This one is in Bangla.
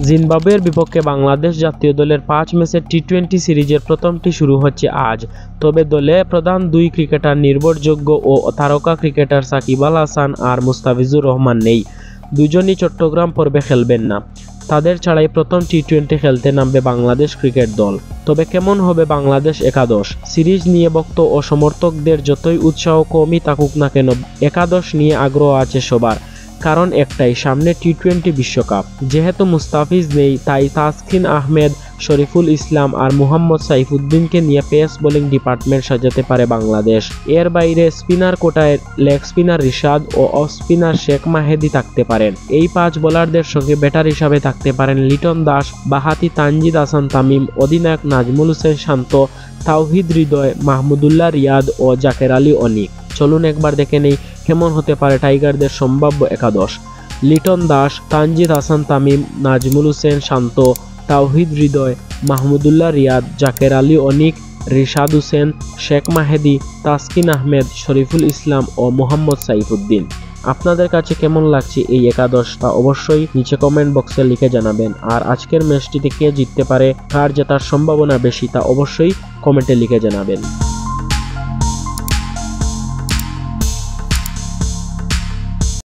জিম্বাবুয়ের বিপক্ষে বাংলাদেশ জাতীয় দলের 5 ম্যাচের টি-20 সিরিজের প্রথমটি শুরু হচ্ছে আজ। তবে দলে প্রধান দুই ক্রিকেটার নির্ভরযোগ্য ও তারকা ক্রিকেটার সাকিব আল হাসান আর মুস্তাফিজুর রহমান নেই। দুজনই চট্টগ্রাম পর্বে খেলবেন না। তাদের ছাড়াই প্রথম টি-20 খেলতে নামবে বাংলাদেশ ক্রিকেট দল। তবে কেমন হবে বাংলাদেশ একাদশ? সিরিজ নিয়ে ভক্ত ও সমর্থকদের যতই উৎসাহ কমই থাকুক না কেন, একাদশ নিয়ে আগ্রহ আছে সবার। কারণ একটাই, সামনে টি-20 বিশ্বকাপ। যেহেতু মুস্তাফিজ নেই, তাই তাসকিন আহমেদ, শরীফুল ইসলাম আর মোহাম্মদ সাইফুদ্দিনকে নিয়ে পেস বোলিং ডিপার্টমেন্ট সাজাতে পারে বাংলাদেশ। এর বাইরে স্পিনার কোটায় লেগ স্পিনার রিশাদ ও অফ স্পিনার শেখ মাহেদী থাকতে পারেন। এই 5 বোলারদের সঙ্গে ব্যাটার হিসাবে থাকতে পারেন লিটন দাস, বাঁহাতি তানজিদ হাসান তামিম, অধিনায়ক নাজমুল হোসেন শান্ত, তাওহিদ হৃদয়, মাহমুদুল্লাহ রিয়াদ ও জাকের আলী অনিক। চলুন একবার দেখে নেই কেমন হতে পারে টাইগারদের সম্ভাব্য একাদশ। লিটন দাস, তানজিদ হাসান তামিম, নাজমুল হোসেন শান্ত, তাওহিদ হৃদয়, মাহমুদুল্লাহ রিয়াদ, জাকের আলী অনিক, রিশাদ হোসেন, শেখ মাহেদী, তাসকিন আহমেদ, শরীফুল ইসলাম ও মোহাম্মদ সাইফুদ্দিন। আপনাদের কাছে কেমন লাগছে এই একাদশ তা অবশ্যই নিচে কমেন্ট বক্সে লিখে জানাবেন। আর আজকের ম্যাচটিতে কে জিততে পারে, কার জেতার সম্ভাবনা বেশি তা অবশ্যই কমেন্টে লিখে জানাবেন।